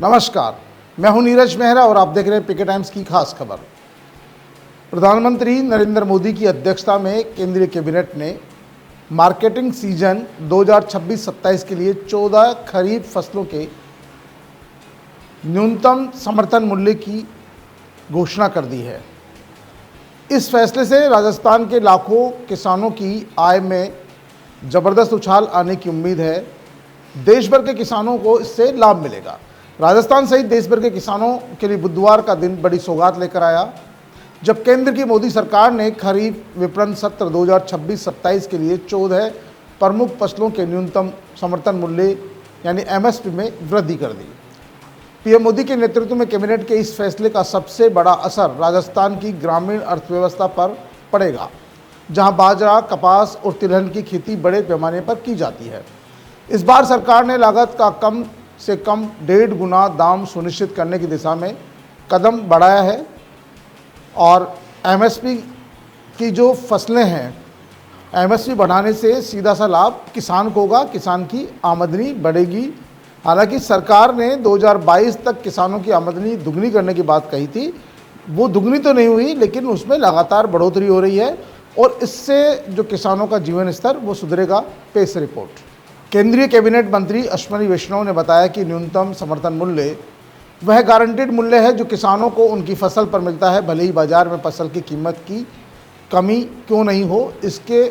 नमस्कार, मैं हूं नीरज मेहरा और आप देख रहे हैं पीके टाइम्स की खास खबर। प्रधानमंत्री नरेंद्र मोदी की अध्यक्षता में केंद्रीय कैबिनेट ने मार्केटिंग सीजन 2026-27 के लिए 14 खरीफ फसलों के न्यूनतम समर्थन मूल्य की घोषणा कर दी है। इस फैसले से राजस्थान के लाखों किसानों की आय में ज़बरदस्त उछाल आने की उम्मीद है। देश भर के किसानों को इससे लाभ मिलेगा। राजस्थान सहित देश भर के किसानों के लिए बुधवार का दिन बड़ी सौगात लेकर आया, जब केंद्र की मोदी सरकार ने खरीफ विपणन सत्र 2026-27 के लिए 14 प्रमुख फसलों के न्यूनतम समर्थन मूल्य यानी एमएसपी में वृद्धि कर दी। पीएम मोदी के नेतृत्व में कैबिनेट के इस फैसले का सबसे बड़ा असर राजस्थान की ग्रामीण अर्थव्यवस्था पर पड़ेगा, जहां बाजरा, कपास और तिलहन की खेती बड़े पैमाने पर की जाती है। इस बार सरकार ने लागत का कम से कम 1.5 गुना दाम सुनिश्चित करने की दिशा में कदम बढ़ाया है और एमएसपी की जो फसलें हैं, एमएसपी बढ़ाने से सीधा सा लाभ किसान को होगा, किसान की आमदनी बढ़ेगी। हालांकि सरकार ने 2022 तक किसानों की आमदनी दुगनी करने की बात कही थी, वो दुगनी तो नहीं हुई, लेकिन उसमें लगातार बढ़ोतरी हो रही है और इससे जो किसानों का जीवन स्तर वो सुधरेगा। पेश रिपोर्ट। केंद्रीय कैबिनेट मंत्री अश्विनी वैष्णव ने बताया कि न्यूनतम समर्थन मूल्य वह गारंटीड मूल्य है जो किसानों को उनकी फसल पर मिलता है, भले ही बाजार में फसल की कीमत की कमी क्यों नहीं हो। इसके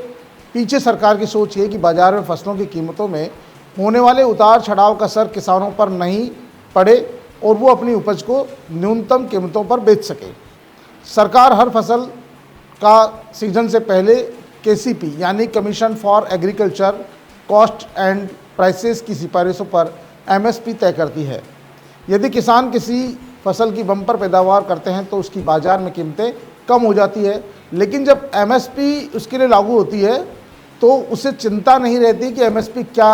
पीछे सरकार की सोच है कि बाजार में फसलों की कीमतों में होने वाले उतार चढ़ाव का असर किसानों पर नहीं पड़े और वो अपनी उपज को न्यूनतम कीमतों पर बेच सके। सरकार हर फसल का सीजन से पहले केसीपी यानी commission for agriculture cost and prices की सिफारिशों पर एमएसपी तय करती है। यदि किसान किसी फसल की बम्पर पैदावार करते हैं तो उसकी बाज़ार में कीमतें कम हो जाती है, लेकिन जब एमएसपी उसके लिए लागू होती है तो उसे चिंता नहीं रहती कि एमएसपी क्या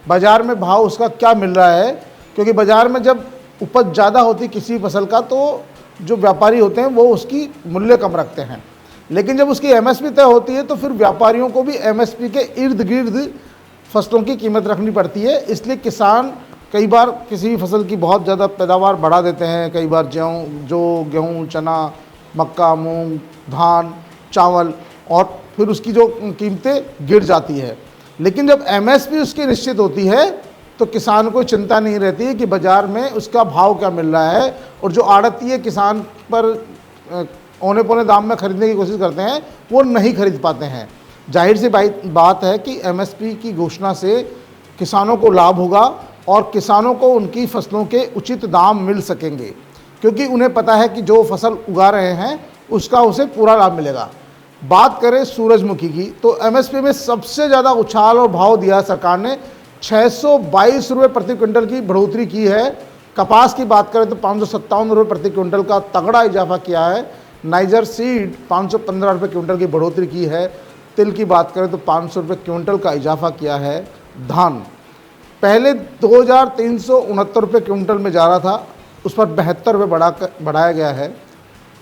बाज़ार में भाव उसका क्या मिल रहा है, क्योंकि बाज़ार में जब उपज ज़्यादा होती किसी फसल का तो जो व्यापारी होते हैं वो उसकी मूल्य कम रखते हैं, लेकिन जब उसकी एमएसपी तय होती है तो फिर व्यापारियों को भी एमएसपी के इर्द गिर्द फसलों की कीमत रखनी पड़ती है। इसलिए किसान कई बार किसी भी फसल की बहुत ज़्यादा पैदावार बढ़ा देते हैं, कई बार गेहूँ, चना, मक्का, मूंग, धान, चावल, और फिर उसकी जो कीमतें गिर जाती है। लेकिन जब एमएसपी उसकी निश्चित होती है तो किसान को चिंता नहीं रहती है कि बाज़ार में उसका भाव क्या मिल रहा है, और जो आड़ती किसान पर औने पौने दाम में खरीदने की कोशिश करते हैं वो नहीं खरीद पाते हैं। जाहिर सी बात है कि एमएसपी की घोषणा से किसानों को लाभ होगा और किसानों को उनकी फसलों के उचित दाम मिल सकेंगे, क्योंकि उन्हें पता है कि जो फसल उगा रहे हैं उसका उसे पूरा लाभ मिलेगा। बात करें सूरजमुखी की तो एमएसपी में सबसे ज़्यादा उछाल और भाव दिया सरकार ने। 622 रुपये प्रति क्विंटल की बढ़ोतरी की है। कपास की बात करें तो 557 रुपये प्रति क्विंटल का तगड़ा इजाफा किया है। नाइजर सीड 515 रुपये क्विंटल की बढ़ोतरी की है। तिल की बात करें तो 500 रुपये क्विंटल का इजाफा किया है। धान पहले 2369 रुपये क्विंटल में जा रहा था, उस पर 72 रुपये बढ़ाया गया है।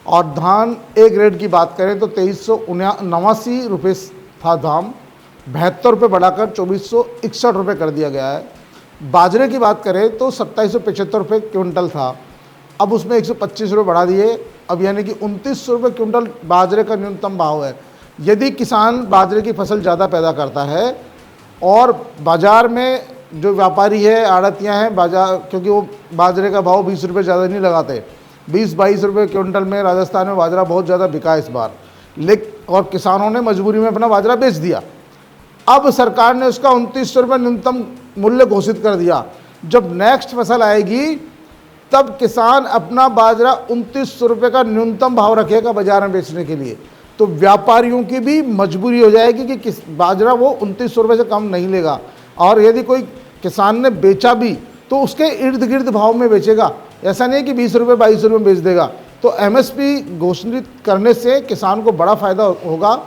और धान ए ग्रेड की बात करें तो 2389 रुपये था दाम, 72 रुपये बढ़ाकर 2461 रुपये कर दिया गया है। बाजरे की बात करें तो 2775 रुपये क्विंटल था, अब उसमें 125 रुपये बढ़ा दिए, अब यानी कि 2900 रुपये क्विंटल बाजरे का न्यूनतम भाव है। यदि किसान बाजरे की फसल ज़्यादा पैदा करता है और बाज़ार में जो व्यापारी है, आड़तियाँ हैं, बाजार क्योंकि वो बाजरे का भाव 20 रुपये ज़्यादा नहीं लगाते, 20-22 रुपये क्विंटल में राजस्थान में बाजरा बहुत ज़्यादा बिका इस बार, और किसानों ने मजबूरी में अपना बाजरा बेच दिया। अब सरकार ने उसका 2900 रुपये न्यूनतम मूल्य घोषित कर दिया। जब नेक्स्ट फसल आएगी तब किसान अपना बाजरा 2900 रुपये का न्यूनतम भाव रखेगा बाजार में बेचने के लिए, तो व्यापारियों की भी मजबूरी हो जाएगी कि किस बाजरा वो 2900 रुपये से कम नहीं लेगा, और यदि कोई किसान ने बेचा भी तो उसके इर्द गिर्द भाव में बेचेगा, ऐसा नहीं है कि 20 रुपये 22 रुपये में बेच देगा। तो एमएसपी घोषित करने से किसान को बड़ा फ़ायदा होगा,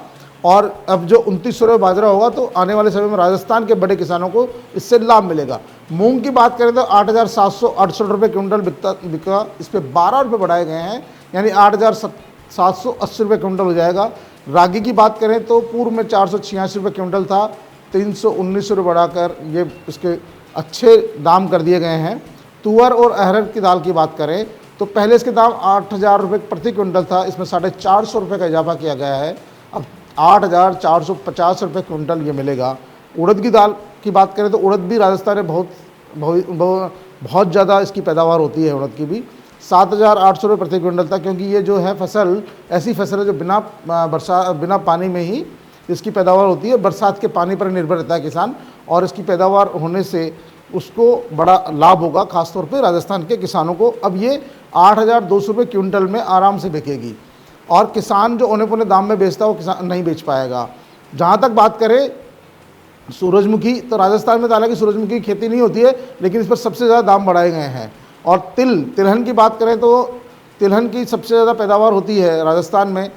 और अब जो 2900 रुपये बाजरा होगा तो आने वाले समय में राजस्थान के बड़े किसानों को इससे लाभ मिलेगा। मूंग की बात करें तो 8768 रुपये क्विंटल बिका, इस पर 12 रुपये बढ़ाए गए हैं, यानी 8780 रुपये क्विंटल हो जाएगा। रागी की बात करें तो पूर्व में 486 रुपये क्विंटल था, 319 रुपये बढ़ाकर ये इसके अच्छे दाम कर दिए गए हैं। तुअर और अरहर की दाल की बात करें तो पहले इसके दाम 8,000 रुपये प्रति क्विंटल था, इसमें 450 रुपये का इजाफा किया गया है, अब 8,450 रुपये क्विंटल ये मिलेगा। उड़द की दाल की बात करें तो उड़द भी राजस्थान में बहुत ज़्यादा इसकी पैदावार होती है, उड़द की भी 7,800 रुपये प्रति क्विंटल था, क्योंकि ये जो है फसल ऐसी फसल है जो बिना पानी में ही इसकी पैदावार होती है, बरसात के पानी पर निर्भर रहता है किसान, और इसकी पैदावार होने से उसको बड़ा लाभ होगा, खासतौर पे राजस्थान के किसानों को। अब ये 8,200 रुपये क्विंटल में आराम से बिकेगी, और किसान जो औने पौने दाम में बेचता है वो किसान नहीं बेच पाएगा। जहाँ तक बात करें सूरजमुखी, तो राजस्थान में तो हालांकि सूरजमुखी की खेती नहीं होती है, लेकिन इस पर सबसे ज़्यादा दाम बढ़ाए गए हैं। और तिलहन की बात करें तो तिलहन की सबसे ज़्यादा पैदावार होती है राजस्थान में,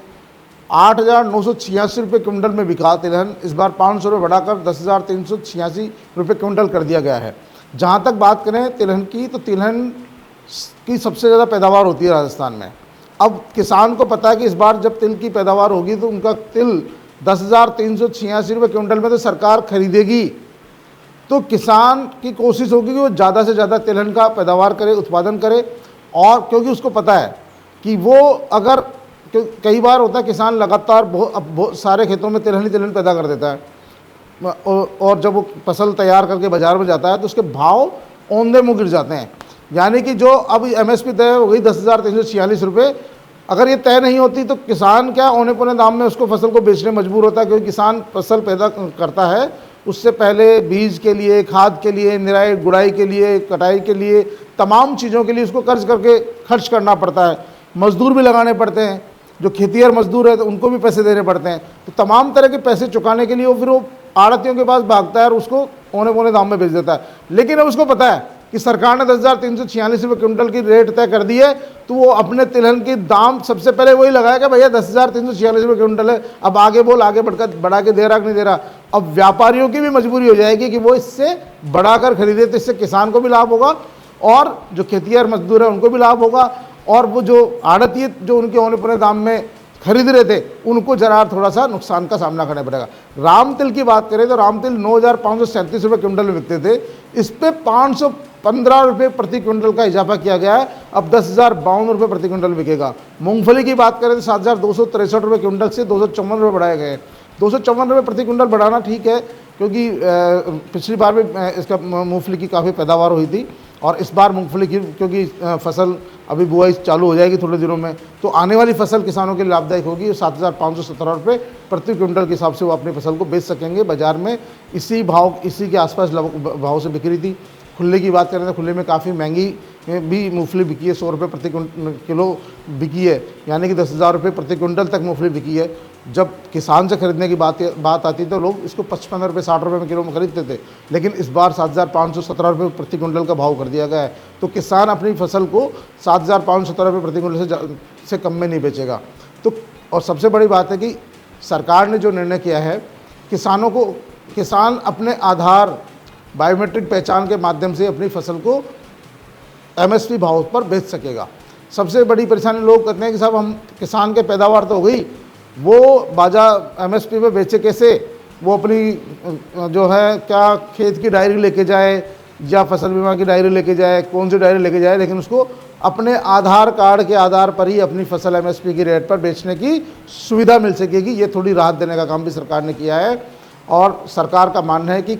8,986 रुपये क्विंटल में बिका तिलहन, इस बार 500 रुपये बढ़ाकर 10,386 रुपये क्विंटल कर दिया गया है। जहाँ तक बात करें तिलहन की, तो तिलहन की सबसे ज़्यादा पैदावार होती है राजस्थान में। अब किसान को पता है कि इस बार जब तिल की पैदावार होगी तो उनका तिल 10,386 रुपये क्विंटल में तो सरकार खरीदेगी, तो किसान की कोशिश होगी कि वो ज़्यादा से ज़्यादा तिलहन का पैदावार करे, उत्पादन करे, और क्योंकि उसको पता है कि वो अगर कई बार होता है किसान लगातार बहुत सारे खेतों में तिलहन ही तिलहन पैदा कर देता है, और जब वो फसल तैयार करके बाज़ार में जाता है तो उसके भाव औंधे मुँह गिर जाते हैं। यानी कि जो अब MSP तय हो गई 10,346 रुपये, अगर ये तय नहीं होती तो किसान क्या औने पौने दाम में उसको फसल को बेचने मजबूर होता है, क्योंकि किसान फसल पैदा करता है, उससे पहले बीज के लिए, खाद के लिए, निराई गुड़ाई के लिए, कटाई के लिए, तमाम चीज़ों के लिए उसको कर्ज करके खर्च करना पड़ता है, मजदूर भी लगाने पड़ते हैं, जो खेतिहर मजदूर है तो उनको भी पैसे देने पड़ते हैं, तो तमाम तरह के पैसे चुकाने के लिए वो फिर वो आड़तियों के पास भागता है और उसको औने पौने दाम में बेच देता है। लेकिन अब उसको पता है कि सरकार ने 10,346 रुपये क्विंटल की रेट तय कर दी है, तो वो अपने तिलहन की दाम सबसे पहले वही लगाएगा, भैया 10,346 रुपये क्विंटल है, अब आगे बोल, आगे बढ़ा के दे रहा कि नहीं दे रहा। अब व्यापारियों की भी मजबूरी हो जाएगी कि वो इससे बढ़ाकर खरीदे, तो इससे किसान को भी लाभ होगा और जो खेतिहर मजदूर है उनको भी लाभ होगा, और वो जो आड़ती जो उनके औने पौने दाम में खरीद रहे थे उनको जरा थोड़ा सा नुकसान का सामना करना पड़ेगा। राम तिल की बात करें तो राम तिल 9,537 रुपये क्विंटल में बिकते थे, इस पर 515 रुपये प्रति क्विंटल का इजाफा किया गया है, अब 10,052 रुपये प्रति क्विंटल बिकेगा। मूंगफली की बात करें तो 7,263 रुपये क्विंटल से 254 रुपये बढ़ाए गए हैं। 254 रुपये प्रति क्विंटल बढ़ाना ठीक है, क्योंकि पिछली बार भी इसका मूंगफली की काफ़ी पैदावार हुई थी, और इस बार मूंगफली की क्योंकि फसल अभी बुआई चालू हो जाएगी थोड़े दिनों में, तो आने वाली फसल किसानों के लिए लाभदायक होगी। 7,517 रुपये प्रति क्विंटल के हिसाब से वो अपनी फसल को बेच सकेंगे बाज़ार में। इसी के आसपास भाव से बिक रही थी। खुले की बात करें तो खुले में काफ़ी महंगी भी मूंगफली बिकी है, 100 रुपये प्रति किलो बिकी है, यानी कि 10,000 रुपये प्रति क्विंटल तक मूंगफली बिकी है। जब किसान से खरीदने की बात आती तो लोग इसको 55 रुपये 60 रुपये में किलो में खरीदते थे, लेकिन इस बार 7,517 रुपये प्रति क्विंटल का भाव कर दिया गया है, तो किसान अपनी फसल को 7,517 रुपये प्रति क्विंटल से कम में नहीं बेचेगा। तो और सबसे बड़ी बात है कि सरकार ने जो निर्णय किया है, किसान अपने आधार बायोमेट्रिक पहचान के माध्यम से अपनी फसल को MSP भाव पर बेच सकेगा। सबसे बड़ी परेशानी लोग कहते हैं कि साहब हम किसान के पैदावार तो हो गई, वो बाजार MSP पे बेचे कैसे, वो अपनी जो है क्या खेत की डायरी लेके जाए या फसल बीमा की डायरी लेके जाए, कौन सी डायरी लेके जाए, लेकिन उसको अपने आधार कार्ड के आधार पर ही अपनी फसल MSP की रेट पर बेचने की सुविधा मिल सकेगी। ये थोड़ी राहत देने का काम भी सरकार ने किया है, और सरकार का मानना है कि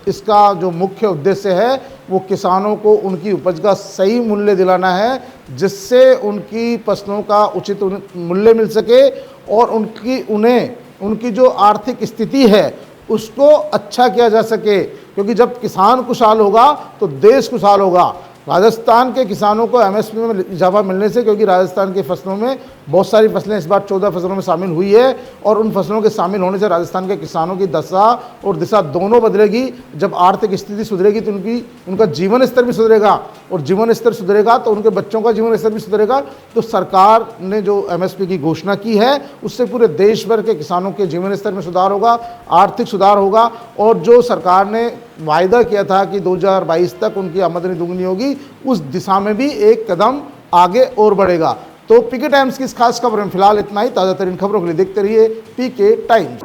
इसका जो मुख्य उद्देश्य है वो किसानों को उनकी उपज का सही मूल्य दिलाना है, जिससे उनकी फसलों का उचित मूल्य मिल सके और उनकी जो आर्थिक स्थिति है उसको अच्छा किया जा सके, क्योंकि जब किसान खुशहाल होगा तो देश खुशहाल होगा। राजस्थान के किसानों को MSP में इजाफा मिलने से, क्योंकि राजस्थान की फसलों में बहुत सारी फसलें इस बार 14 फसलों में शामिल हुई है, और उन फसलों के शामिल होने से राजस्थान के किसानों की दशा और दिशा दोनों बदलेगी। जब आर्थिक स्थिति सुधरेगी तो उनका जीवन स्तर भी सुधरेगा, और जीवन स्तर सुधरेगा तो उनके बच्चों का जीवन स्तर भी सुधरेगा। तो सरकार ने जो MSP की घोषणा की है उससे पूरे देश भर के किसानों के जीवन स्तर में सुधार होगा, आर्थिक सुधार होगा, और जो सरकार ने वायदा किया था कि 2022 तक उनकी आमदनी दुगनी होगी, उस दिशा में भी एक कदम आगे और बढ़ेगा। तो पीके टाइम्स की इस खास खबर में फिलहाल इतना ही। ताज़ा तरीन खबरों के लिए देखते रहिए पीके टाइम्स।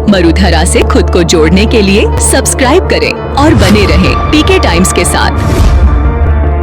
मरुधरा से खुद को जोड़ने के लिए सब्सक्राइब करें और बने रहें पीके टाइम्स के साथ।